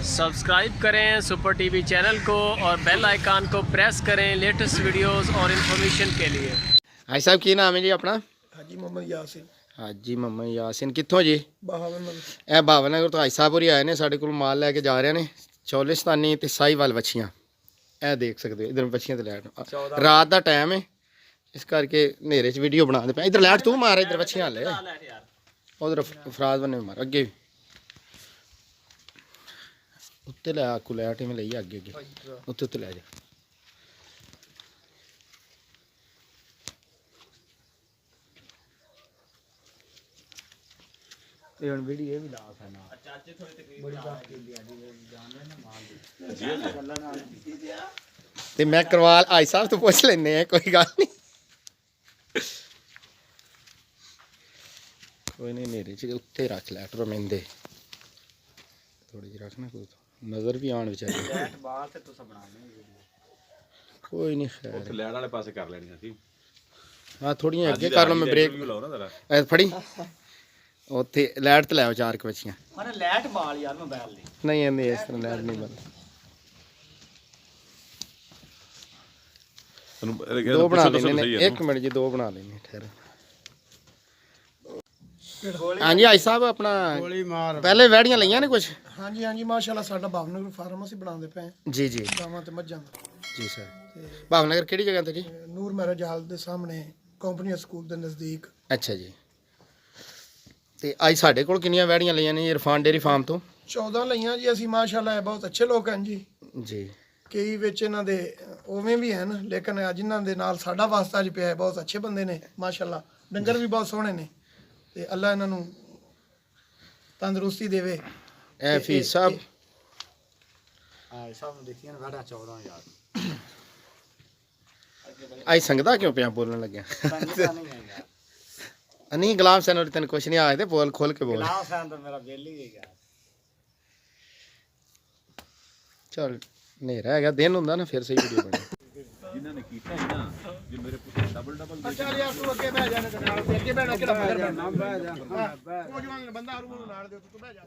Subscribe करें super TV channel को और बेल आइकन को प्रेस करें लेटेस्ट वीडियोस और इन्फॉर्मेशन के लिए। हाजी साहब की नाम है जी अपना? हाजी मोहम्मद यासिन। हाजी मोहम्मद यासिन कितों जी? बहावनगर। ਇਹ ਬਾਵਨਗਰ ਤੋਂ ਹਾਜੀ ਸਾਹਿਬ ਹੋਰੀ ਆਏ ਨੇ ਸਾਡੇ ਕੋਲ ਮਾਲ ਲੈ ਕੇ ਜਾ ਰਹੇ ਨੇ ਚੌਲਿਸਤਾਨੀ ਤੇ ਸਾਹੀਵਾਲ ਵੱਛੀਆਂ। ਇਹ ਦੇਖ ਸਕਦੇ ਹੋ ਇਧਰ ਵੱਛੀਆਂ ਤੇ ਲੈਟ ਰਾਤ ਦਾ ਟਾਈਮ ਹੈ ਇਸ ਕਰਕੇ ਹਨੇਰੇ 'ਚ ਵੀਡੀਓ ਬਣਾਉਂਦੇ ਪਏ। ਇਧਰ ਲੈਟ ਤੂੰ ਮਾਰ ਇਧਰ ਵੱਛੀਆਂ ਲੈ ਉਧਰ ਫਰਾਜ਼ ਬਣੇ ਮਾਰ ਅੱਗੇ ਉੱਤੇ ਲੈ ਆਕੂ ਲੈਟ ਇਵੇਂ ਲਈ ਅੱਗੇ ਅੱਗੇ ਉੱਤੇ ਉੱਤੇ ਲੈ ਜਾ। ਇਹ ਹੁਣ ਵੀਡੀਓ ਵੀ ਲਾ ਸਕਣਾ ਚਾਚੇ ਥੋੜੀ ਤਕਰੀਬ ਤੇ ਮੈਂ ਕਰਵਾਲ ਆਈ ਸਾਹਿਬ ਤੋਂ ਪੁੱਛ ਲੈਨੇ ਆ ਕੋਈ ਗੱਲ ਨਹੀਂ ਕੋਈ ਨਹੀਂ ਮੇਰੇ ਚ ਉੱਤੇ ਰੱਖ ਲੈ ਟਰਮਿੰਦੇ ਥੋੜੀ ਜਿਹੀ ਰੱਖਣਾ ਕੋਈ ਨਜ਼ਰ ਵੀ ਆਣ ਵਿਚਾਰੀ ਲੈਟ ਬਾਹਰ ਤੇ ਤੁਸੀਂ ਬਣਾਉਣੀ ਕੋਈ ਨਹੀਂ ਖੈਰ ਉੱਥੇ ਲੈਟ ਵਾਲੇ ਪਾਸੇ ਕਰ ਲੈਣੀ ਸੀ ਹਾਂ ਥੋੜੀਆਂ ਅੱਗੇ ਕਰ ਲਓ ਮੈਂ ਬ੍ਰੇਕ ਫੜੀ ਉੱਥੇ ਲੈਟ ਤੇ ਲੈ ਆਓ ਚਾਰ ਕਵਚੀਆਂ ਮਾਰੇ ਲੈਟ ਬਾਲ ਯਾਰ ਮੋਬਾਈਲ ਦੀ ਨਹੀਂ ਐਵੇਂ ਇਸ ਤਰ੍ਹਾਂ ਲੈਟ ਨਹੀਂ ਬੰਦ ਦੋ ਬਣਾ ਲੈਣੇ ਨੇ 1 ਮਿੰਟ ਜੀ ਦੋ ਬਣਾ ਲੈਣੇ ਠਹਿਰ ਹਾਂਜੀ ਆਈ ਸਾਹਿਬ ਆਪਣਾ ਗੋਲੀ ਮਾਰ ਪਹਿਲੇ ਵੈੜੀਆਂ ਲਈਆਂ ਨੇ ਕੁਝ? ਹਾਂਜੀ ਹਾਂਜੀ ਮਾਸ਼ਾਅੱਲਾ ਸਾਡਾ ਭਾਵਨਗਰ ਫਾਰਮ ਅਸੀਂ ਬਣਾਉਂਦੇ ਪਏ ਜੀ ਜੀ ਗਾਵਾਂ ਤੇ ਮੱਝਾਂ ਦਾ। ਜੀ ਸਰ ਭਾਵਨਗਰ ਕਿਹੜੀ ਜਗ੍ਹਾ ਤੇ ਜੀ? ਨੂਰ ਮੈਰਿਜ ਹਾਲ ਦੇ ਸਾਹਮਣੇ ਕੰਪਨੀ ਸਕੂਲ ਦੇ ਨਜ਼ਦੀਕ। ਅੱਛਾ ਜੀ ਤੇ ਅੱਜ ਸਾਡੇ ਕੋਲ ਕਿੰਨੀਆਂ ਵੈੜੀਆਂ ਲਈਆਂ ਨੇ ਇਰਫਾਨ ਡੇਰੀ ਫਾਰਮ ਤੋਂ? 14 ਲਈਆਂ ਜੀ ਅਸੀਂ ਮਾਸ਼ਾਅੱਲਾ ਬਹੁਤ ਅੱਛੇ ਲੋਕ ਹਨ ਜੀ। ਜੀ ਕਈ ਵਿੱਚ ਇਹਨਾਂ ਦੇ ਉਵੇਂ ਵੀ ਹਨ ਲੇਕਿਨ ਅੱਜ ਇਹਨਾਂ ਦੇ ਨਾਲ ਸਾਡਾ ਵਾਸਤਾ ਅੱਜ ਪਿਆ ਹੈ। ਬਹੁਤ ਅੱਛੇ ਬੰਦੇ ਨੇ ਮਾਸ਼ਾਅੱਲਾ ਡੰਗਰ ਵੀ ਬਹੁਤ ਸੋਹਣੇ ਨੇ ਤੇ ਅੱਲਾ ਇਹਨਾਂ ਨੂੰ ਤੰਦਰੁਸਤੀ ਦੇਵੇ। ਇਹ ਫੀਸ ਸਾਹਿਬ ਸਾਹਿਬ ਨੂੰ ਦੇਖੀਆਂ ਵਾੜਾ 14000 ਅੱਜ ਸੰਗਦਾ ਕਿਉਂ ਪਿਆ ਬੋਲਣ ਲੱਗਿਆ? ਨਹੀਂ ਗੁਲਾਮ ਸੈਨ ਤੈਨੂੰ ਕੁਛ ਨਹੀਂ ਆਏ ਤੇ ਬੋਲ ਖੋਲ ਕੇ ਬੋਲ। ਗੁਲਾਮ ਸੈਨ ਤਾਂ ਮੇਰਾ ਬੇਲ ਹੀ ਗਿਆ ਚਲ ਹਨੇਰਾ ਹੈਗਾ ਦਿਨ ਹੁੰਦਾ ਨਾ ਫਿਰ ਸਹੀ ਵੀਡੀਓ ਬਣੇ ਜਿਨ੍ਹਾਂ ਨੇ ਕੀਤਾ ਹੈ ਨਾ ਜੇ ਮੇਰੇ ਪੁੱਤ ਡਬਲ ਅੱਛਾ ਯਾਰ ਤੂੰ ਅੱਗੇ ਬਹਿ ਜਾ ਨਾਲ ਤੇ ਅੱਗੇ ਬਹਿਣਾ ਕਿਹੜਾ ਬਹਿ ਜਾ ਨਾ ਬਹਿ ਜਾ ਉਹ ਜਵਾਨ ਬੰਦਾ ਆਰੂ ਨਾਲ ਦੇ ਤੂੰ ਬਹਿ ਜਾ।